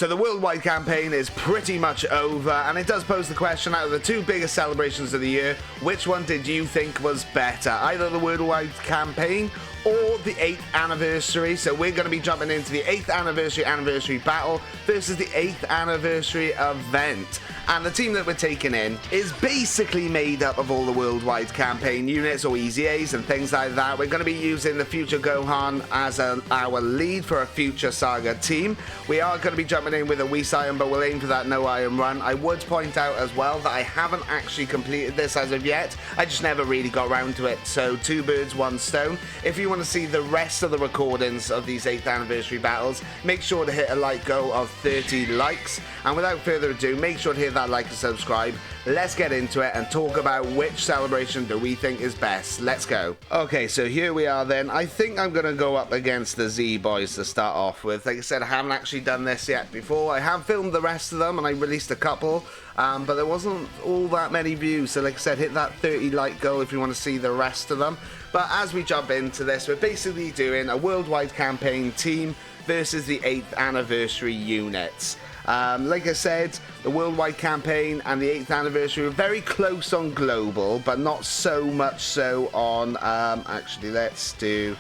So the worldwide campaign is pretty much over, and it does pose the question, out of the two biggest celebrations of the year, which one did you think was better? Either the worldwide campaign or the 8th anniversary. So we're going to be jumping into the 8th anniversary battle versus the 8th anniversary event. And the team that we're taking in is basically made up of all the worldwide campaign units or Easy A's and things like that. We're going to be using the future Gohan as our lead for a future Saga team. We are going to be jumping in with a Whis Iron, but we'll aim for that no iron run. I would point out as well that I haven't actually completed this as of yet. I just never really got around to it. So 2 birds, 1 stone. If you want to see the rest of the recordings of these 8th anniversary battles, make sure to hit a like goal of 30 likes. And without further ado, make sure to hit that like and subscribe. Let's get into it and talk about which celebration do we think is best. Let's go. Okay, so here we are then. I think I'm going to go up against the Z boys to start off with. Like I said, I haven't actually done this yet before. I have filmed the rest of them and I released a couple, but there wasn't all that many views. So like I said, hit that 30 like goal if you want to see the rest of them. But as we jump into this, we're basically doing a worldwide campaign team versus the 8th anniversary units. Like I said, the worldwide campaign and the 8th anniversary were very close on global, but not so much so on, actually let's do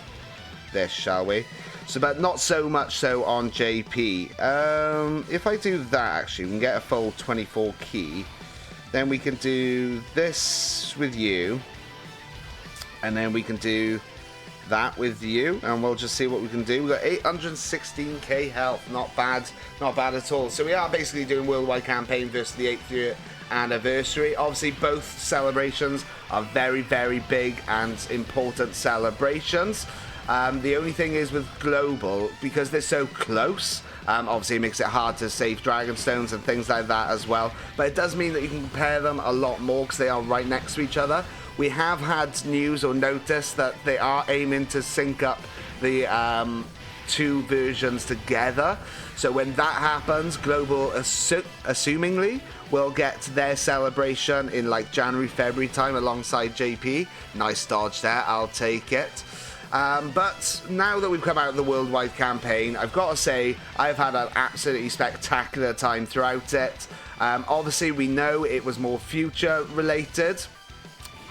this, shall we? So, but not so much so on JP. If I do that, actually, we can get a full 24 key. Then we can do this with you. And then we can do that with you, and we'll just see what we can do. We've got 816k health, not bad at all. So we are basically doing worldwide campaign versus the 8th year anniversary. Obviously both celebrations are very, very big and important celebrations. The only thing is with global, because they're so close, obviously it makes it hard to save dragon stones and things like that as well, but it does mean that you can compare them a lot more because they are right next to each other. We have had news or notice that they are aiming to sync up the 2 versions together. So when that happens, Global assumingly will get their celebration in like January, February time alongside JP. Nice dodge there, I'll take it. But now that we've come out of the worldwide campaign, I've got to say I've had an absolutely spectacular time throughout it. Obviously we know it was more future related.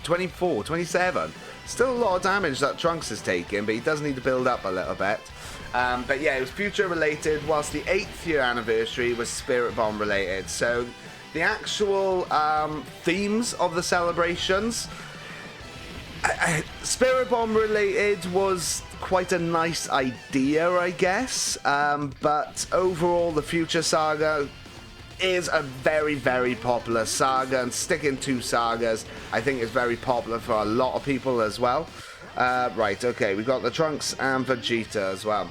24, 27. Still a lot of damage that Trunks is taking, but he does need to build up a little bit. But yeah, it was future related, whilst the 8th year anniversary was Spirit Bomb related. So the actual themes of the celebrations, Spirit Bomb related was quite a nice idea, I guess. But overall, the Future Saga is a very, very popular saga, and sticking to sagas I think is very popular for a lot of people as well. Right, okay, we got the Trunks and Vegeta as well.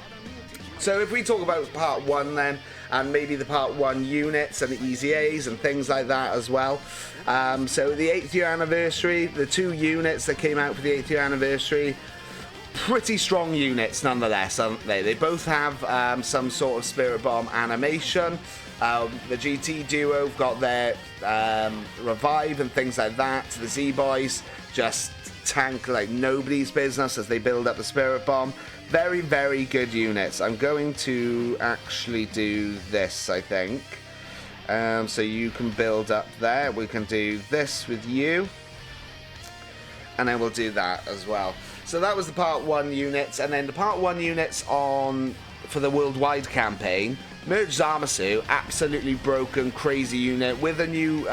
So if we talk about part 1 then, and maybe the part 1 units and the Easy A's and things like that as well. So the 8th year anniversary, the 2 units that came out for the 8th year anniversary, pretty strong units nonetheless, aren't they? They both have some sort of Spirit Bomb animation. The GT duo have got their revive and things like that. The Z-Boys just tank like nobody's business as they build up the Spirit Bomb. Very, very good units. I'm going to actually do this, I think. So you can build up there. We can do this with you. And then we'll do that as well. So that was the part 1 units. And then the part 1 units for the worldwide campaign. Merge Zamasu, absolutely broken, crazy unit with a new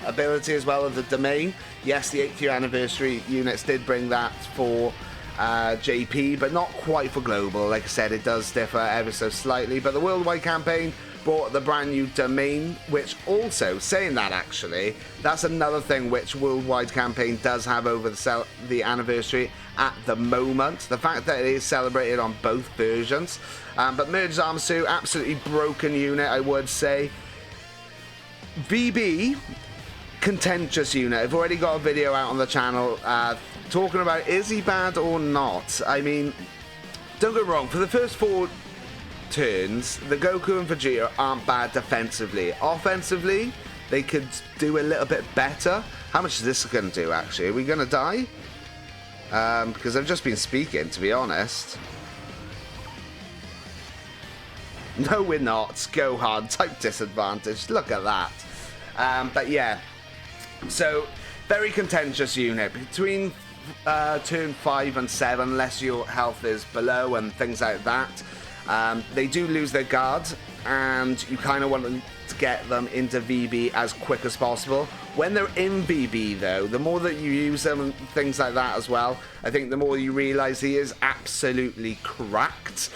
ability as well of the domain. Yes, the 8th year anniversary units did bring that for JP, but not quite for global. Like I said, it does differ ever so slightly. But the worldwide campaign brought the brand new domain, which also, saying that actually, that's another thing which worldwide campaign does have over the anniversary at the moment. The fact that it is celebrated on both versions. But Merge Zamasu, absolutely broken unit, I would say. VB, contentious unit. I've already got a video out on the channel talking about is he bad or not. I mean, don't get me wrong, for the first 4 turns, the Goku and Vegeta aren't bad defensively. Offensively, they could do a little bit better. How much is this going to do, actually? Are we going to die? Because I've just been speaking, to be honest. No, we're not. Go hard. Type disadvantage. Look at that. But yeah. So, very contentious unit. Between turn 5 and 7, unless your health is below and things like that, they do lose their guard, and you kind of want to get them into VB as quick as possible. When they're in VB, though, the more that you use them and things like that as well, I think the more you realise he is absolutely cracked.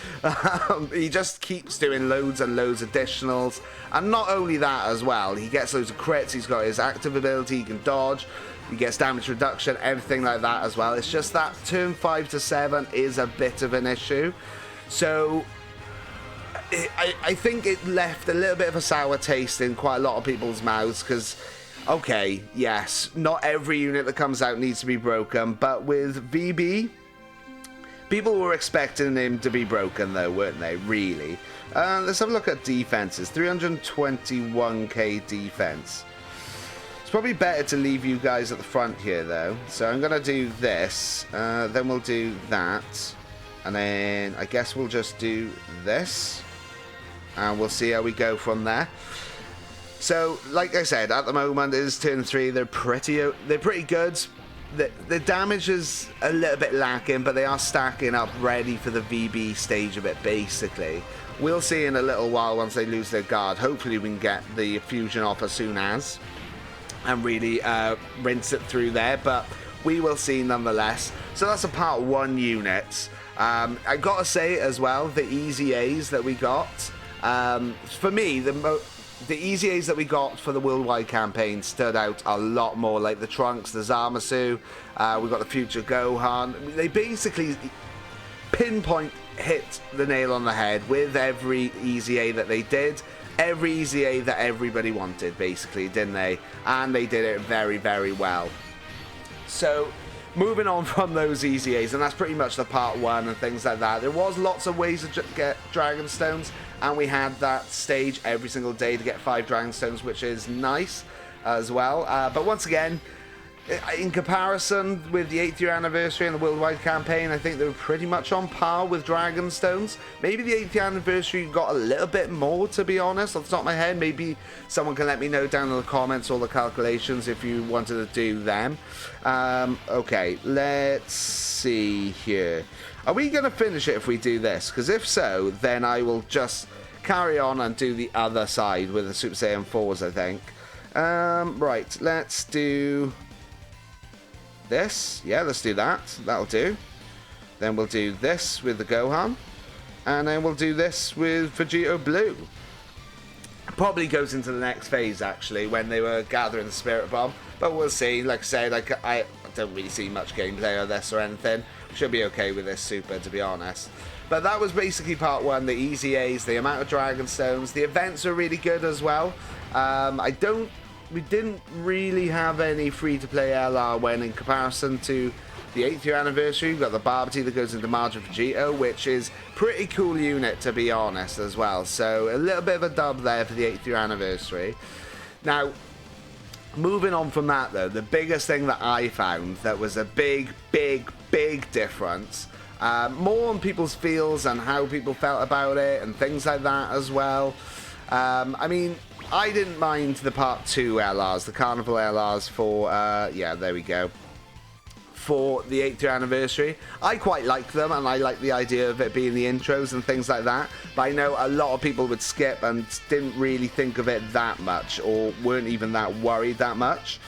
He just keeps doing loads and loads of additionals, and not only that as well, he gets loads of crits, he's got his active ability, he can dodge, he gets damage reduction, everything like that as well. It's just that turn 5 to 7 is a bit of an issue. So I think it left a little bit of a sour taste in quite a lot of people's mouths, because, okay, yes, not every unit that comes out needs to be broken, but with VB, people were expecting him to be broken, though, weren't they, really? Let's have a look at defenses. 321k defense. It's probably better to leave you guys at the front here, though. So I'm going to do this, then we'll do that, and then I guess we'll just do this. And we'll see how we go from there. So, like I said, at the moment it is turn 3. They're pretty good. The damage is a little bit lacking, but they are stacking up, ready for the VB stage of it. Basically, we'll see in a little while once they lose their guard. Hopefully, we can get the fusion off as soon as, and really rinse it through there. But we will see nonetheless. So that's a part 1 unit. I gotta say as well, the easy A's that we got. For me, the easy A's that we got for the worldwide campaign stood out a lot more, like the Trunks, the Zamasu, we got the Future Gohan. They basically pinpoint hit the nail on the head with every easy A that they did. Every easy A that everybody wanted, basically, didn't they? And they did it very, very well. So, moving on from those easy A's, and that's pretty much the part 1 and things like that. There was lots of ways to get Dragon Stones, and we had that stage every single day to get 5 Dragon Stones, which is nice as well. But once again, in comparison with the 8th year anniversary and the worldwide campaign, I think they were pretty much on par with Dragon Stones. Maybe the 8th year anniversary got a little bit more, to be honest, off the top of my head. Maybe someone can let me know down in the comments all the calculations if you wanted to do them. Okay, let's see here. Are we going to finish it if we do this? Because if so, then I will just carry on and do the other side with the Super Saiyan 4s, I think. Right, let's do this. Yeah, let's do that. That'll do. Then we'll do this with the Gohan. And then we'll do this with Vegito Blue. Probably goes into the next phase, actually, when they were gathering the Spirit Bomb. But we'll see. Like I said, I don't really see much gameplay of this or anything. Should be okay with this Super, to be honest. But that was basically part 1, the easy A's, the amount of Dragon Stones. The events are really good as well. We didn't really have any free-to-play LR when in comparison to the 8th year anniversary. We've got the Barbity that goes into Margin Vegito, which is pretty cool unit, to be honest, as well. So a little bit of a dub there for the 8th year anniversary. Now, moving on from that, though, the biggest thing that I found that was a big difference, more on people's feels and how people felt about it and things like that as well. I mean, I didn't mind the part 2 LRs, the Carnival LRs for, yeah, there we go, for the 8th year anniversary. I quite like them, and I like the idea of it being the intros and things like that, but I know a lot of people would skip and didn't really think of it that much, or weren't even that worried that much.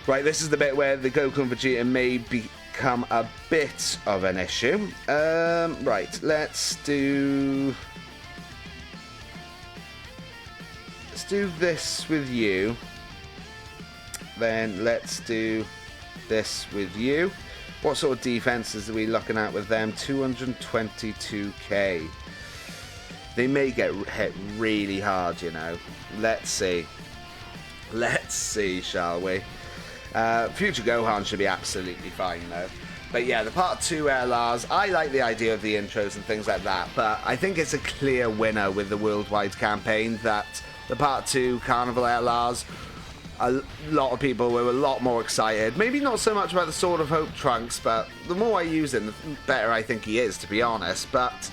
Right, this is the bit where the Goku and Vegeta may become a bit of an issue. Right, let's do this with you. Then let's do this with you. What sort of defenses are we looking at with them? 222k. They may get hit really hard, you know. Let's see. Let's see, shall we? Future Gohan should be absolutely fine, though. But yeah, the part 2 LRs, I like the idea of the intros and things like that, but I think it's a clear winner with the worldwide campaign that the part 2 Carnival LRs, a lot of people were a lot more excited. Maybe not so much about the Sword of Hope Trunks, but the more I use him, the better I think he is, to be honest. But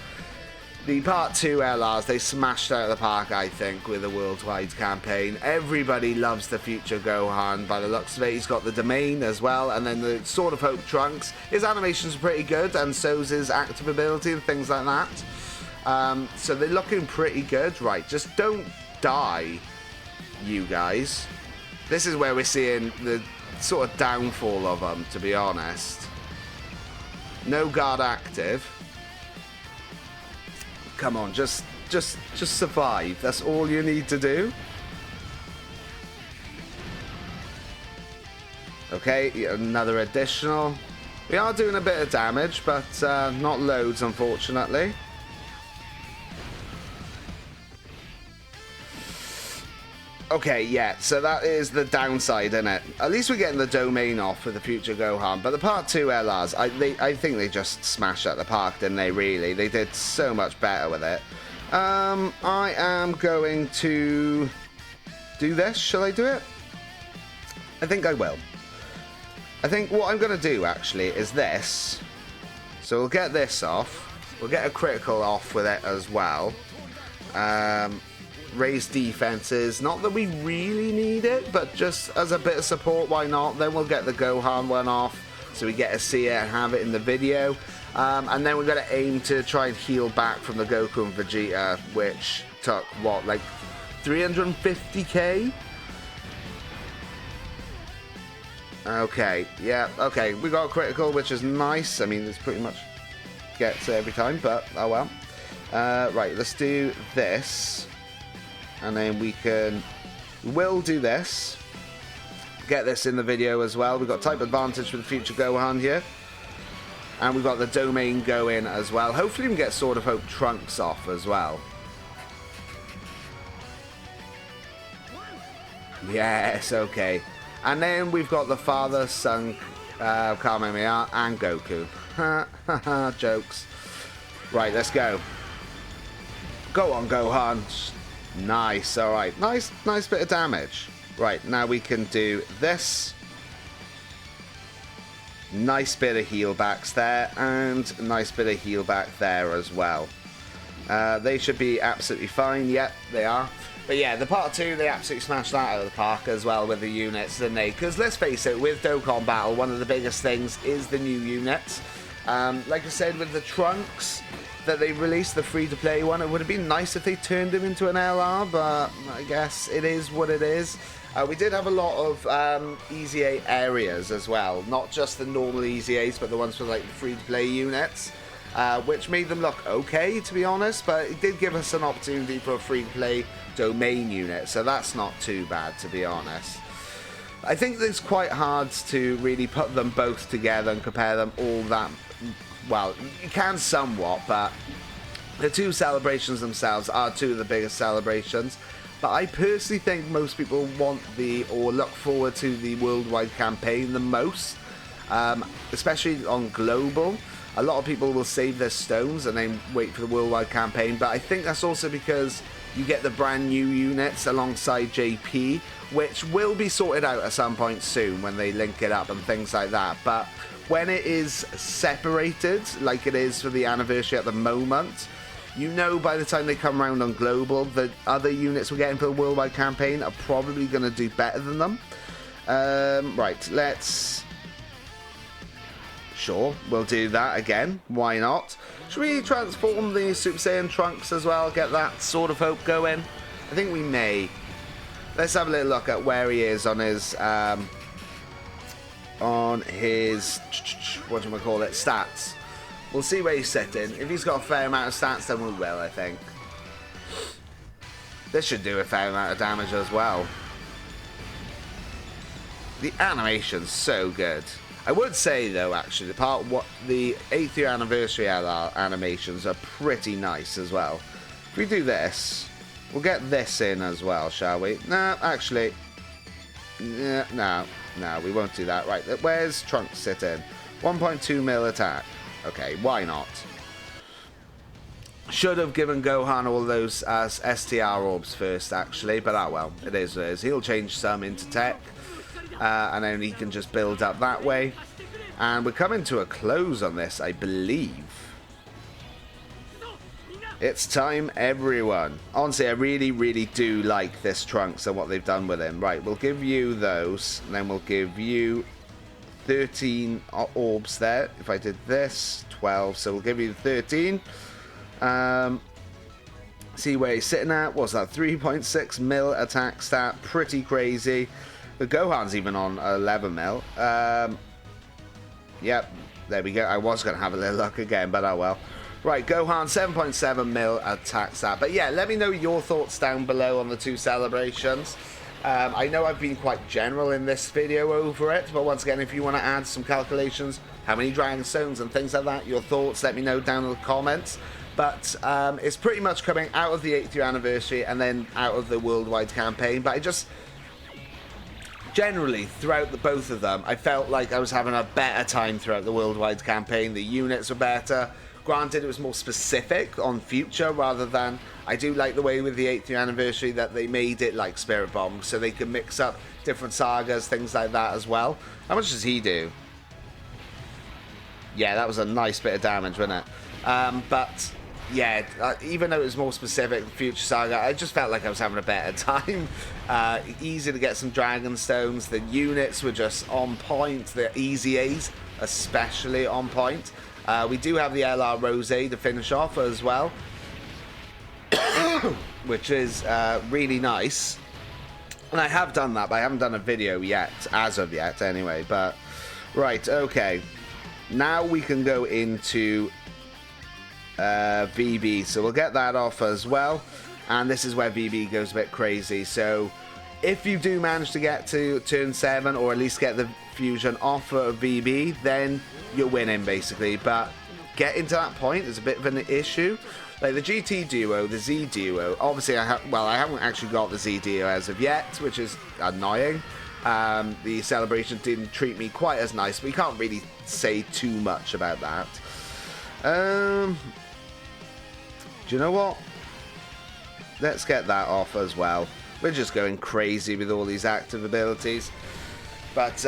The Part 2 LRs, they smashed out of the park, I think, with a worldwide campaign. Everybody loves the future Gohan by the looks of it. He's got the domain as well, and then the Sword of Hope Trunks. His animation's pretty good, and so's his active ability and things like that. So they're looking pretty good. Right, just don't die, you guys. This is where we're seeing the sort of downfall of them, to be honest. No guard active. Come on, just survive. That's all you need to do. Okay, another additional. We are doing a bit of damage, but not loads, unfortunately. Okay, yeah, so that is the downside, isn't it? At least we're getting the domain off with the future Gohan. But the Part 2 LRs, I think they just smashed at the park, didn't they, really? They did so much better with it. I am going to do this. Shall I do it? I think I will. I think what I'm going to do, actually, is this. So we'll get this off. We'll get a critical off with it as well. Raise defenses, not that we really need it, but just as a bit of support, why not? Then we'll get the Gohan one off so we get to see it and have it in the video, and then we're going to aim to try and heal back from the Goku and Vegeta, which took what, like 350k? Okay, yeah, okay, we got a critical, which is nice. I mean, it's pretty much gets every time, but oh well. Right, let's do this. And then we'll do this. Get this in the video as well. We've got type advantage for the future Gohan here. And we've got the domain going as well. Hopefully we can get Sword of Hope Trunks off as well. Yes, okay. And then we've got the father, son, Kamehameha, and Goku. Jokes. Right, let's go. Go on, Gohan. Nice, alright. Nice bit of damage. Right, now we can do this. Nice bit of heal backs there, and nice bit of heal back there as well. They should be absolutely fine. Yep, they are. But yeah, the Part 2, they absolutely smashed that out of the park as well with the units, didn't they? Because let's face it, with Dokkan Battle, one of the biggest things is the new units. Like I said, with the Trunks that they released, the free-to-play one, it would have been nice if they turned him into an LR, but I guess it is what it is. We did have a lot of Easy 8 areas as well, not just the normal Easy 8s, but the ones for like the free-to-play units, which made them look okay, to be honest, but it did give us an opportunity for a free-to-play domain unit, so that's not too bad, to be honest. I think it's quite hard to really put them both together and compare them all that. Well, you can somewhat, but the two celebrations themselves are two of the biggest celebrations. But I personally think most people want or look forward to the worldwide campaign the most, especially on global. A lot of people will save their stones and then wait for the worldwide campaign, but I think that's also because you get the brand new units alongside JP, which will be sorted out at some point soon when they link it up and things like that. But when it is separated, like it is for the anniversary at the moment, you know by the time they come around on global, the other units we're getting for the worldwide campaign are probably going to do better than them. Right, let's... Sure, we'll do that again. Why not? Should we transform the Super Saiyan Trunks as well? Get that Sword of Hope going? I think we may. Let's have a little look at where he is on his... what do we call it, stats. We'll see where he's sitting. If he's got a fair amount of stats, then we will, I think. This should do a fair amount of damage as well. The animation's so good. I would say though, actually, the 8th year anniversary animations are pretty nice as well. If we do this, we'll get this in as well, shall we? No, actually, no, we won't do that. Right, where's Trunks sitting? 1.2 mil attack. Okay, why not? Should have given Gohan all those STR orbs first, actually, but ah well, it is what it is. He'll change some into tech, and then he can just build up that way. And we're coming to a close on this, I believe. It's time, everyone. Honestly, I really do like this Trunks and what they've done with him. Right, we'll give you those, and then we'll give you 13 orbs there. If I did this, 12, so we'll give you 13. See where he's sitting at. What's that? 3.6 mil attack stat. Pretty crazy. The Gohan's even on 11 mil. Yep, there we go. I was going to have a little luck again, but oh well. Right, Gohan, 7.7 mil attack stat. But yeah, let me know your thoughts down below on the two celebrations. I know I've been quite general in this video over it, but once again, if you want to add some calculations, how many Dragon Stones and things like that, your thoughts, let me know down in the comments. But it's pretty much coming out of the 8th year anniversary and then out of the worldwide campaign. But I just, generally, throughout both of them, I felt like I was having a better time throughout the worldwide campaign. The units were better. Granted, it was more specific on future rather than... I do like the way with the 8th year anniversary that they made it like Spirit Bomb, so they could mix up different sagas, things like that as well. How much does he do? Yeah, that was a nice bit of damage, wasn't it? But yeah, even though it was more specific future saga, I just felt like I was having a better time. Easy to get some Dragon Stones. The units were just on point. The Easy A's especially on point. We do have the LR Rose to finish off as well, which is really nice. And I have done that, but I haven't done a video yet, as of yet anyway. But right, okay, now we can go into VB, so we'll get that off as well. And this is where VB goes a bit crazy. So if you do manage to get to turn 7, or at least get the fusion off of VB, then you're winning basically. But getting to that point is a bit of an issue. Like the GT duo, the Z duo, obviously I haven't actually got the Z duo as of yet, which is annoying. The celebration didn't treat me quite as nice, but you can't really say too much about that. Do you know what? Let's get that off as well. We're just going crazy with all these active abilities. But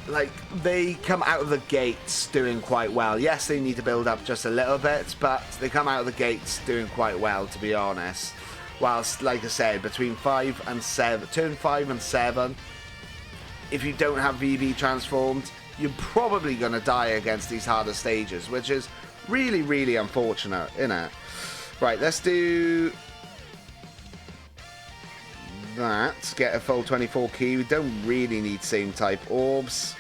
like, they come out of the gates doing quite well. Yes, they need to build up just a little bit, but they come out of the gates doing quite well, to be honest. Whilst, like I said, between 5 and 7, turn 5 and 7, if you don't have VB transformed, you're probably going to die against these harder stages, which is really unfortunate, innit? Right, let's do that. Get a full 24 key. We don't really need same type orbs.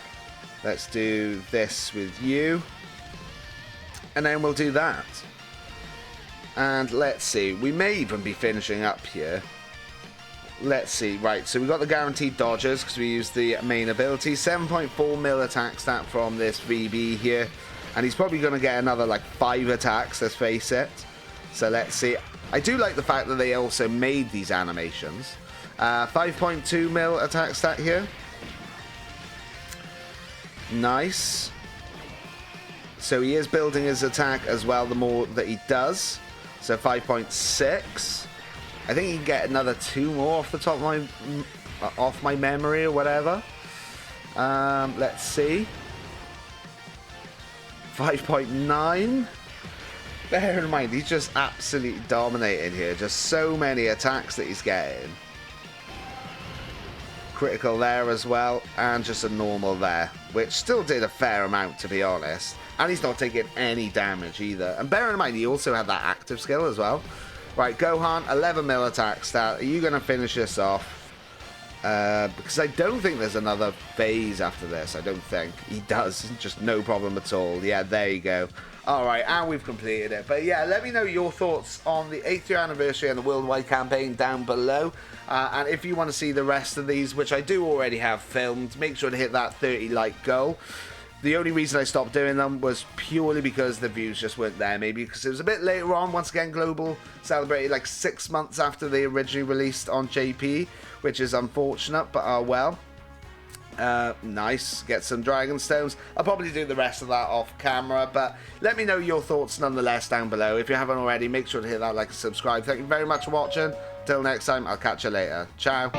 Let's do this with you, and then we'll do that. And let's see, we may even be finishing up here. Let's see. Right, so we got the guaranteed dodges because we used the main ability. 7.4 mil attack stat from this VB here, and he's probably going to get another like 5 attacks, let's face it. So let's see. I do like the fact that they also made these animations. 5.2 mil attack stat here. Nice. So he is building his attack as well the more that he does. So 5.6. I think he can get another 2 more off the top of my memory or whatever. Let's see. 5.9. Bear in mind, he's just absolutely dominating here. Just so many attacks that he's getting. Critical there as well, and just a normal there, which still did a fair amount, to be honest. And he's not taking any damage either. And bear in mind, he also had that active skill as well. Right, Gohan, 11 mil attack stat. Are you going to finish this off? Because I don't think there's another phase after this. I don't think. He does. Just no problem at all. Yeah, there you go. Alright, and we've completed it. But yeah, let me know your thoughts on the 8th year anniversary and the worldwide campaign down below. And if you want to see the rest of these, which I do already have filmed, make sure to hit that 30 like goal. The only reason I stopped doing them was purely because the views just weren't there. Maybe because it was a bit later on. Once again, Global celebrated like 6 months after they originally released on JP, which is unfortunate, but oh well. Nice, get some Dragon Stones. I'll probably do the rest of that off camera, but let me know your thoughts nonetheless down below. If you haven't already, make sure to hit that like and subscribe. Thank you very much for watching. Till next time, I'll catch you later. Ciao.